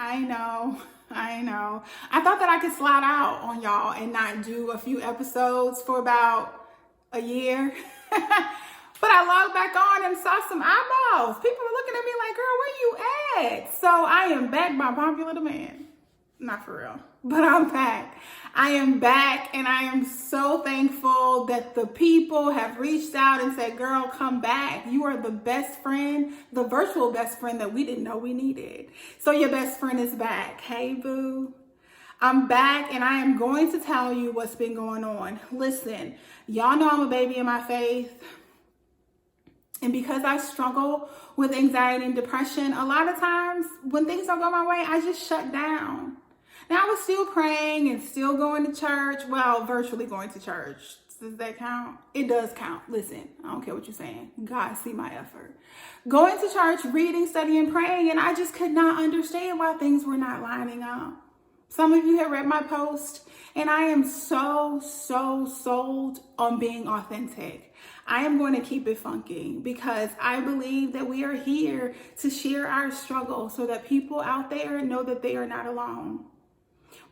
I know. I know. I thought that I could slide out on y'all and not do a few episodes for about a year. But I logged back on and saw some eyeballs. People were looking at me like, girl, where you at? So I am back by popular demand. Not for real, but I'm back. I am back, and I am so thankful that the people have reached out and said, girl, come back. You are the best friend, the virtual best friend that we didn't know we needed. So your best friend is back. Hey, boo. I'm back, and I am going to tell you what's been going on. Listen, y'all know I'm a baby in my faith. And because I struggle with anxiety and depression, a lot of times when things don't go my way, I just shut down. Now, I was still praying and still going to church. Well, virtually going to church. Does that count? It does count. Listen, I don't care what you're saying. God see my effort. Going to church, reading, studying, praying, and I just could not understand why things were not lining up. Some of you have read my post, and I am so sold on being authentic. I am going to keep it funky because I believe that we are here to share our struggle so that people out there know that they are not alone.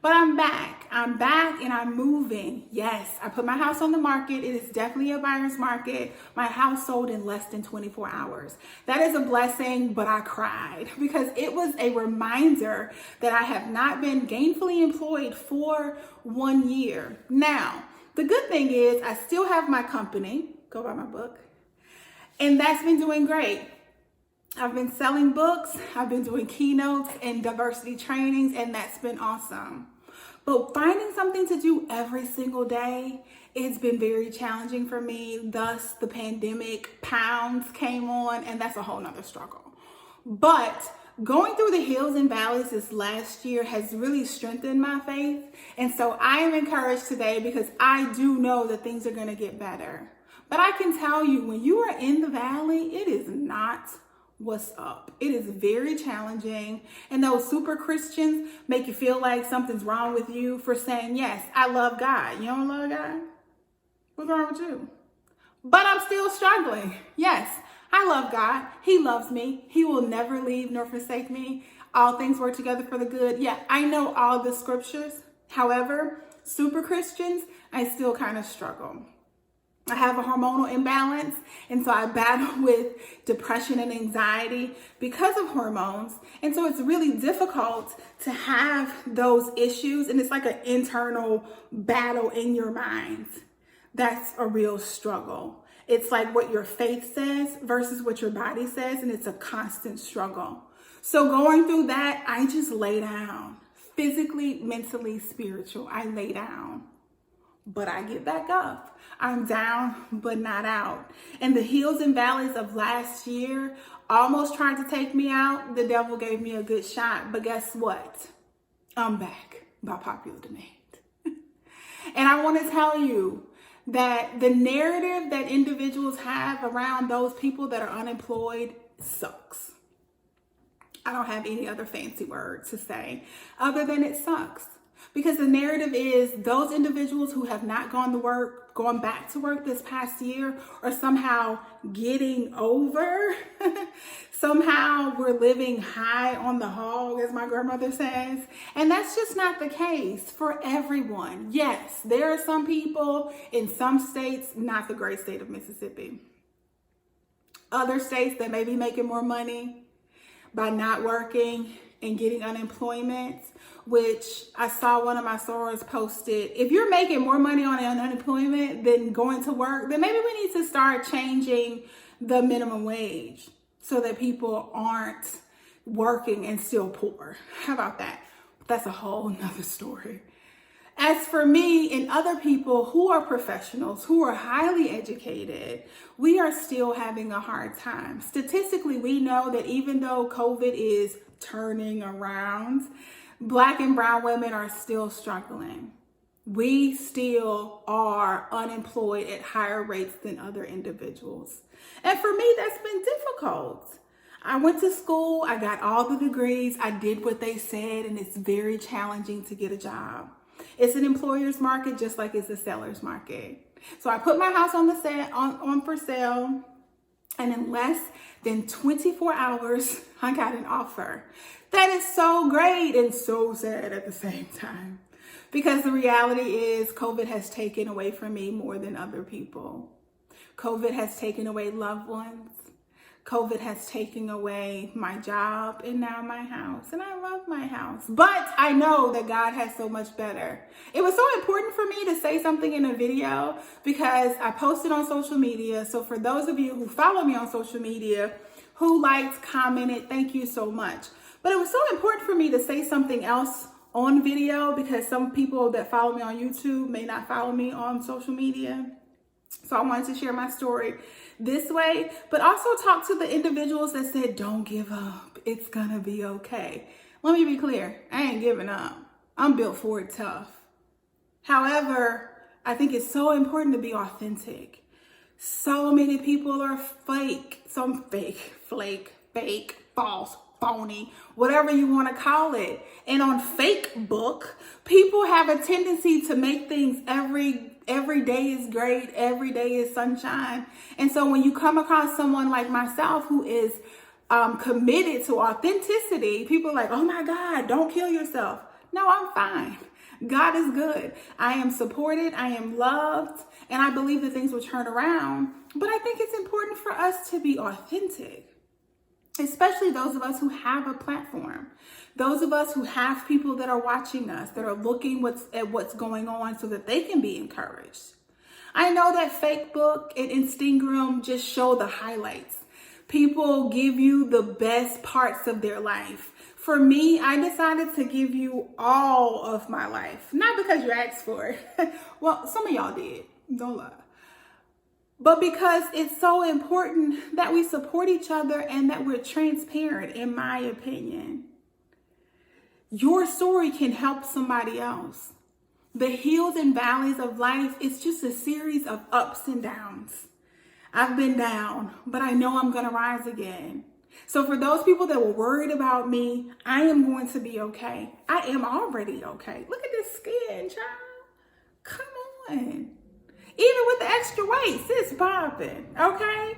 But I'm back, and I'm moving. Yes, I put my house on the market. It is definitely a buyer's market. My house sold in less than 24 hours. That is a blessing, but I cried because it was a reminder that I have not been gainfully employed for 1 year. Now, the good thing is I still have my company, go buy my book, and that's been doing great. I've been selling books, I've been doing keynotes and diversity trainings, and that's been awesome. But finding something to do every single day, it's been very challenging for me. Thus, the pandemic pounds came on, and that's a whole nother struggle. But going through the hills and valleys this last year has really strengthened my faith. And so I am encouraged today because I do know that things are going to get better. But I can tell you, when you are in the valley, it is not what's up. It is very challenging. And those super Christians make you feel like something's wrong with you for saying, yes, I love God. You don't love God? What's wrong with you? But I'm still struggling. Yes, I love God. He loves me. He will never leave nor forsake me. All things work together for the good. Yeah, I know all the scriptures. However, super Christians, I still kind of struggle. I have a hormonal imbalance, and so I battle with depression and anxiety because of hormones. And so it's really difficult to have those issues, and it's like an internal battle in your mind. That's a real struggle. It's like what your faith says versus what your body says, and it's a constant struggle. So going through that, I just lay down. Physically, mentally, spiritual, I lay down. But I get back up. I'm down, but not out. And the hills and valleys of last year almost tried to take me out. The devil gave me a good shot. But guess what? I'm back by popular demand. And I want to tell you that the narrative that individuals have around those people that are unemployed sucks. I don't have any other fancy word to say other than it sucks. Because the narrative is those individuals who have not gone back to work this past year are somehow getting over. Somehow we're living high on the hog, as my grandmother says. And that's just not the case for everyone. Yes, there are some people in some states, not the great state of Mississippi, other states that may be making more money by not working and getting unemployment, which I saw one of my sorors posted. If you're making more money on unemployment than going to work, then maybe we need to start changing the minimum wage so that people aren't working and still poor. How about that? That's a whole nother story. As for me and other people who are professionals, who are highly educated, we are still having a hard time. Statistically, we know that even though COVID is turning around, Black and brown women are still struggling. We still are unemployed at higher rates than other individuals. And for me, that's been difficult. I went to school, I got all the degrees, I did what they said, and it's very challenging to get a job. It's an employer's market just like it's a seller's market. So I put my house on for sale. And in less than 24 hours, I got an offer. That is so great and so sad at the same time. Because the reality is COVID has taken away from me more than other people. COVID has taken away loved ones. COVID has taken away my job and now my house. And I love my house. But I know that God has so much better. It was so important for me to say something in a video because I posted on social media. So for those of you who follow me on social media, who liked, commented, thank you so much. But it was so important for me to say something else on video because some people that follow me on YouTube may not follow me on social media. So I wanted to share my story this way, but also talk to the individuals that said, don't give up. It's gonna be okay. Let me be clear. I ain't giving up. I'm built for it tough. However, I think it's so important to be authentic. So many people are fake, false, phony, whatever you want to call it. And on Facebook, people have a tendency to make things every day is great, every day is sunshine. And so when you come across someone like myself who is committed to authenticity, people are like, oh my God, don't kill yourself. No, I'm fine. God is good. I am supported. I am loved. And I believe that things will turn around. But I think it's important for us to be authentic. Especially those of us who have a platform, those of us who have people that are watching us, that are looking at what's going on so that they can be encouraged. I know that Facebook and Instagram just show the highlights. People give you the best parts of their life. For me, I decided to give you all of my life, not because you asked for it. Well, some of y'all did, don't lie. But because it's so important that we support each other and that we're transparent, in my opinion. Your story can help somebody else. The hills and valleys of life, it's just a series of ups and downs. I've been down, but I know I'm going to rise again. So for those people that were worried about me, I am going to be okay. I am already okay. Look at this skin, child. Come on. Even with the extra weight, sis popping, okay?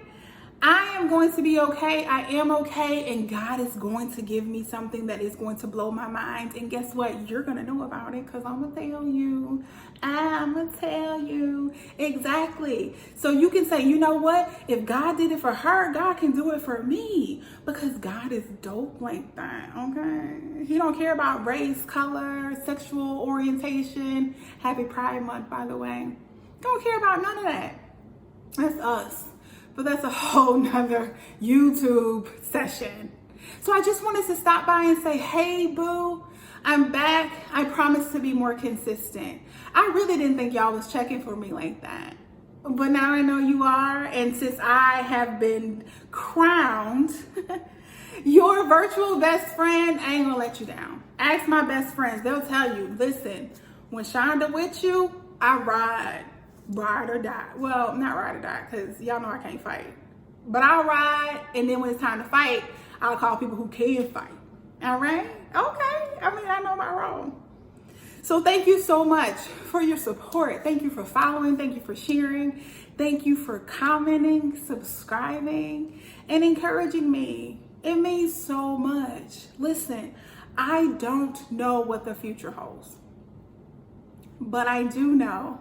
I am going to be okay. I am okay. And God is going to give me something that is going to blow my mind. And guess what? You're going to know about it because I'm going to tell you. I'm going to tell you. Exactly. So you can say, you know what? If God did it for her, God can do it for me. Because God is dope like that, okay? He don't care about race, color, sexual orientation. Happy Pride Month, by the way. Don't care about none of that. That's us. But that's a whole nother YouTube session. So I just wanted to stop by and say, hey, boo, I'm back. I promise to be more consistent. I really didn't think y'all was checking for me like that. But now I know you are. And since I have been crowned your virtual best friend, I ain't gonna let you down. Ask my best friends. They'll tell you, listen, when Shonda with you, I ride or die. Well, not ride or die, because y'all know I can't fight. But I'll ride, and then when it's time to fight, I'll call people who can fight. All right? Okay. I mean, I know my role. So thank you so much for your support. Thank you for following. Thank you for sharing. Thank you for commenting, subscribing, and encouraging me. It means so much. Listen, I don't know what the future holds. But I do know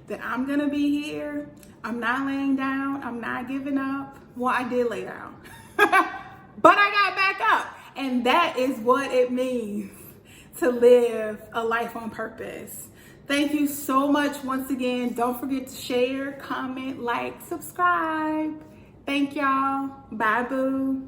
that I'm going to be here. I'm not laying down. I'm not giving up. Well, I did lay down. But I got back up. And that is what it means to live a life on purpose. Thank you so much once again. Don't forget to share, comment, like, subscribe. Thank y'all. Bye, boo.